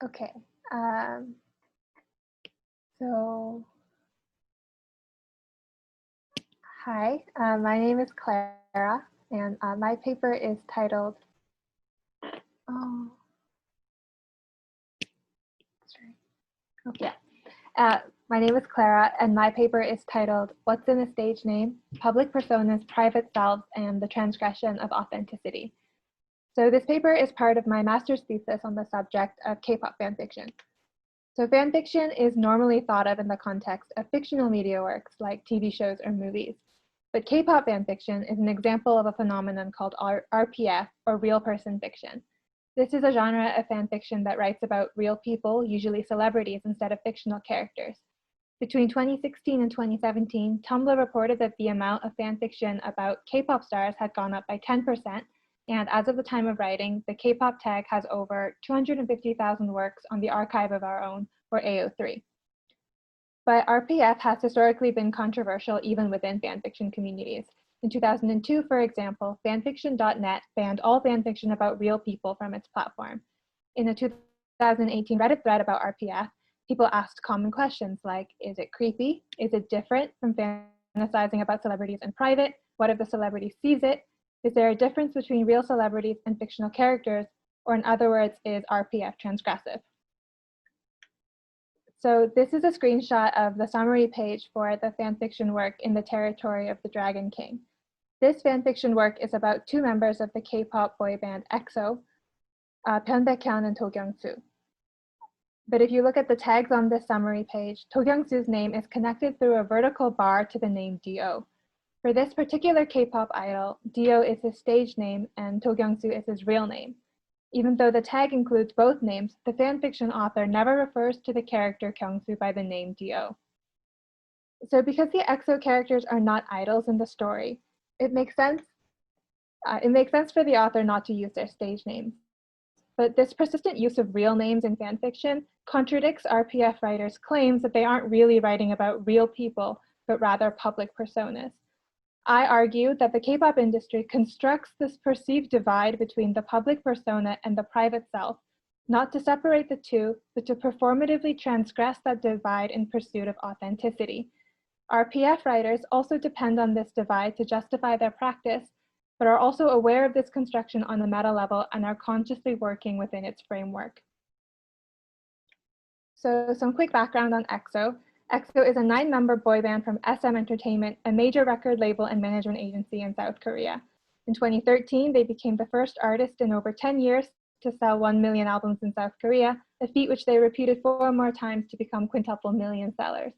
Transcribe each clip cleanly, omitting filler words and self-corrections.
Okay, um, so hi, my name is Clara, and my paper is titled, oh, sorry, okay. My name is Clara, and my paper is titled, What's in a Stage Name? Public Personas, Private Selves, and the Transgression of Authenticity. So this paper is part of my master's thesis on the subject of K-pop fanfiction. So fanfiction is normally thought of in the context of fictional media works like TV shows or movies. But K-pop fanfiction is an example of a phenomenon called RPF, or real person fiction. This is a genre of fanfiction that writes about real people, usually celebrities, instead of fictional characters. Between 2016 and 2017, Tumblr reported that the amount of fanfiction about K-pop stars had gone up by 10%, and as of the time of writing, the K-pop tag has over 250,000 works on the Archive of Our Own, or AO3. But RPF has historically been controversial even within fanfiction communities. In 2002, for example, fanfiction.net banned all fanfiction about real people from its platform. In a 2018 Reddit thread about RPF, people asked common questions like, is it creepy? Is it different from fantasizing about celebrities in private? What if the celebrity sees it? Is there a difference between real celebrities and fictional characters? Or in other words, is RPF transgressive? So this is a screenshot of the summary page for the fanfiction work In the Territory of the Dragon King. This fanfiction work is about two members of the K-pop boy band EXO, Byun Baekhyun and To Kyung-soo. But if you look at the tags on this summary page, To Kyung-soo's name is connected through a vertical bar to the name Do. For this particular K-pop idol, Do is his stage name and To Kyung-soo is his real name. Even though the tag includes both names, the fanfiction author never refers to the character Kyung-soo by the name Do. So because the EXO characters are not idols in the story, it makes sense for the author not to use their stage names. But this persistent use of real names in fanfiction contradicts RPF writers' claims that they aren't really writing about real people, but rather public personas. I argue that the K-pop industry constructs this perceived divide between the public persona and the private self, not to separate the two, but to performatively transgress that divide in pursuit of authenticity. RPF writers also depend on this divide to justify their practice, but are also aware of this construction on a meta level and are consciously working within its framework. So some quick background on EXO. EXO is a 9-member boy band from SM Entertainment, a major record label and management agency in South Korea. In 2013, they became the first artist in over 10 years to sell 1 million albums in South Korea, a feat which they repeated 4 more times to become quintuple million sellers.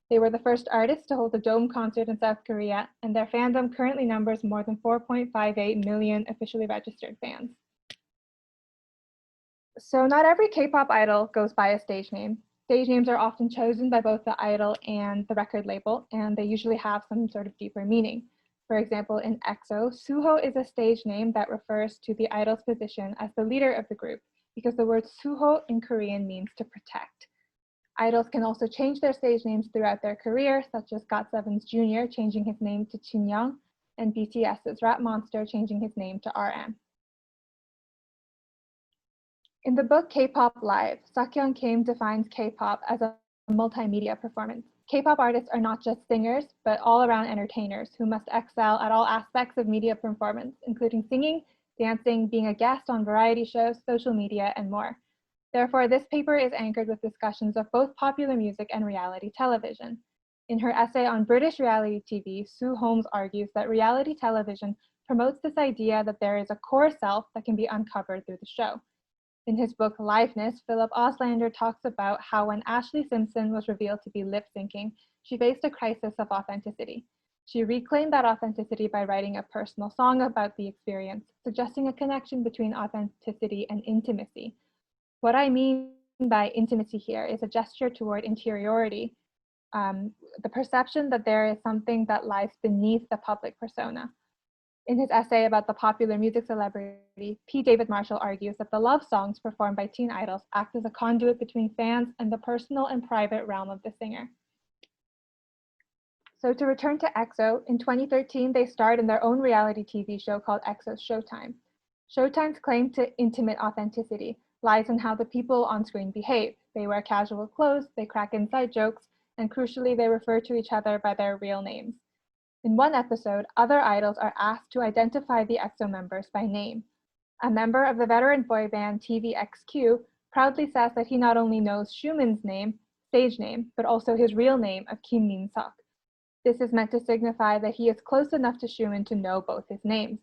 They were the first artists to hold a dome concert in South Korea, and their fandom currently numbers more than 4.58 million officially registered fans. So not every K-pop idol goes by a stage name. Stage names are often chosen by both the idol and the record label, and they usually have some sort of deeper meaning. For example, in EXO, Suho is a stage name that refers to the idol's position as the leader of the group, because the word Suho in Korean means to protect. Idols can also change their stage names throughout their career, such as GOT7's Junior changing his name to Jin Young, and BTS's Rap Monster changing his name to RM. In the book K-Pop Live, Seokyeon Kim defines K-pop as a multimedia performance. K-pop artists are not just singers, but all-around entertainers who must excel at all aspects of media performance, including singing, dancing, being a guest on variety shows, social media, and more. Therefore, this paper is anchored with discussions of both popular music and reality television. In her essay on British reality TV, Sue Holmes argues that reality television promotes this idea that there is a core self that can be uncovered through the show. In his book Liveness, Philip Auslander talks about how when Ashley Simpson was revealed to be lip-syncing, she faced a crisis of authenticity. She reclaimed that authenticity by writing a personal song about the experience, suggesting a connection between authenticity and intimacy. What I mean by intimacy here is a gesture toward interiority, the perception that there is something that lies beneath the public persona. In his essay about the popular music celebrity, P. David Marshall argues that the love songs performed by teen idols act as a conduit between fans and the personal and private realm of the singer. So to return to EXO, in 2013, they starred in their own reality TV show called EXO's Showtime. Showtime's claim to intimate authenticity lies in how the people on screen behave. They wear casual clothes, they crack inside jokes, and crucially, they refer to each other by their real names. In one episode, other idols are asked to identify the EXO members by name. A member of the veteran boy band TVXQ proudly says that he not only knows Sooyun's name, stage name, but also his real name of Kim Min-seok. This is meant to signify that he is close enough to Sooyun to know both his names.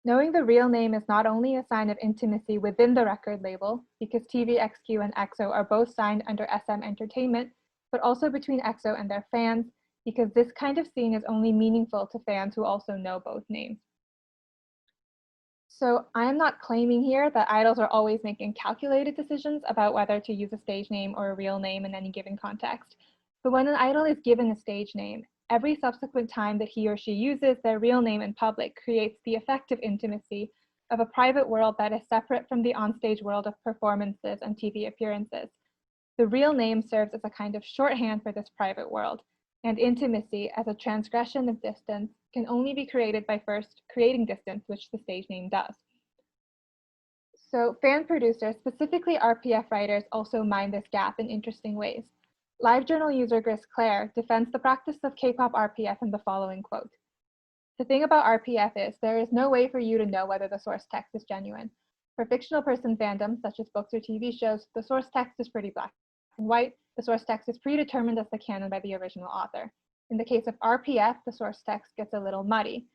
Knowing the real name is not only a sign of intimacy within the record label, because TVXQ and EXO are both signed under SM Entertainment, but also between EXO and their fans, because this kind of scene is only meaningful to fans who also know both names. So I am not claiming here that idols are always making calculated decisions about whether to use a stage name or a real name in any given context. But when an idol is given a stage name, every subsequent time that he or she uses their real name in public creates the effect of intimacy of a private world that is separate from the onstage world of performances and TV appearances. The real name serves as a kind of shorthand for this private world, and intimacy as a transgression of distance can only be created by first creating distance, which the stage name does. So fan producers, specifically RPF writers, also mind this gap in interesting ways. LiveJournal user Clara defends the practice of K-pop RPF in the following quote. The thing about RPF is there is no way for you to know whether the source text is genuine. For fictional person fandom, such as books or TV shows, the source text is pretty black and white. The source text is predetermined as the canon by the original author. In the case of RPF, the source text gets a little muddy.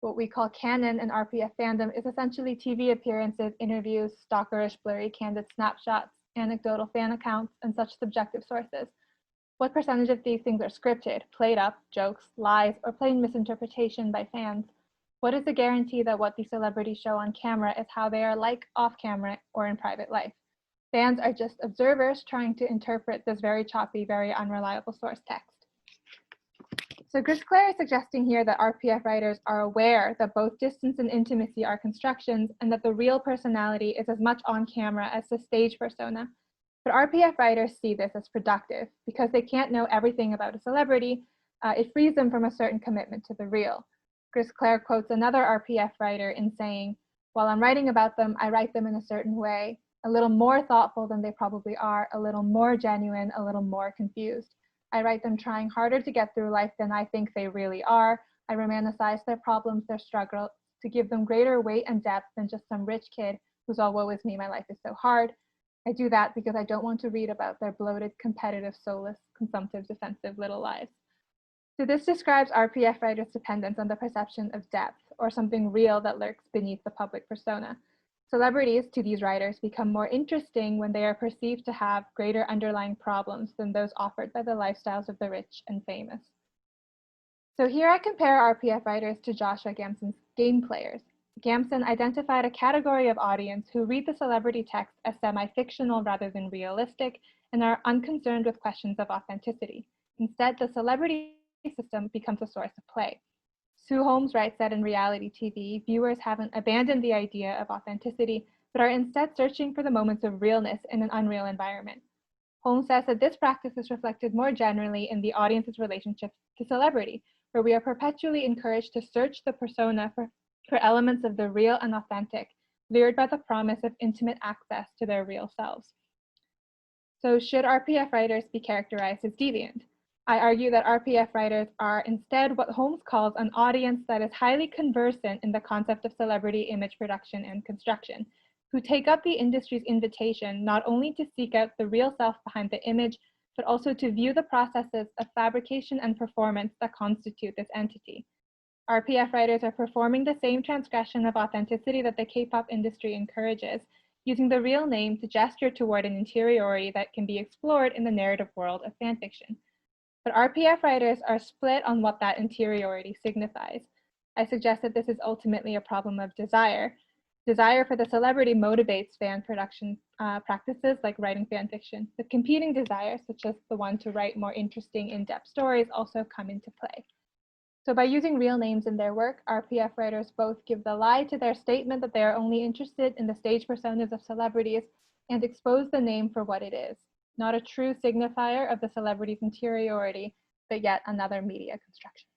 What we call canon in RPF fandom is essentially TV appearances, interviews, stalkerish, blurry, candid snapshots, anecdotal fan accounts, and such subjective sources. What percentage of these things are scripted, played up, jokes, lies, or plain misinterpretation by fans? What is the guarantee that what the celebrities show on camera is how they are like off camera or in private life? Fans are just observers trying to interpret this very choppy, very unreliable source text. So Clara is suggesting here that RPF writers are aware that both distance and intimacy are constructions and that the real personality is as much on camera as the stage persona. But RPF writers see this as productive because they can't know everything about a celebrity. It frees them from a certain commitment to the real. Clara quotes another RPF writer in saying, "While I'm writing about them, I write them in a certain way, a little more thoughtful than they probably are, a little more genuine, a little more confused. I write them trying harder to get through life than I think they really are. I romanticize their problems, their struggles, to give them greater weight and depth than just some rich kid who's all woe is me, my life is so hard. I do that because I don't want to read about their bloated, competitive, soulless, consumptive, defensive little lives." So this describes RPF writers' dependence on the perception of depth, or something real that lurks beneath the public persona. Celebrities, to these writers, become more interesting when they are perceived to have greater underlying problems than those offered by the lifestyles of the rich and famous. So here I compare RPF writers to Joshua Gamson's game players. Gamson identified a category of audience who read the celebrity text as semi-fictional rather than realistic and are unconcerned with questions of authenticity. Instead, the celebrity system becomes a source of play. Sue Holmes writes that in reality TV, viewers haven't abandoned the idea of authenticity, but are instead searching for the moments of realness in an unreal environment. Holmes says that this practice is reflected more generally in the audience's relationship to celebrity, where we are perpetually encouraged to search the persona for elements of the real and authentic, lured by the promise of intimate access to their real selves. So should RPF writers be characterized as deviant? I argue that RPF writers are instead what Holmes calls an audience that is highly conversant in the concept of celebrity image production and construction, who take up the industry's invitation not only to seek out the real self behind the image, but also to view the processes of fabrication and performance that constitute this entity. RPF writers are performing the same transgression of authenticity that the K-pop industry encourages, using the real name to gesture toward an interiority that can be explored in the narrative world of fanfiction. But RPF writers are split on what that interiority signifies. I suggest that this is ultimately a problem of desire. Desire for the celebrity motivates fan production practices like writing fan fiction, but competing desires, such as the one to write more interesting, in-depth stories, also come into play. So by using real names in their work, RPF writers both give the lie to their statement that they are only interested in the stage personas of celebrities and expose the name for what it is, not a true signifier of the celebrity's interiority, but yet another media construction.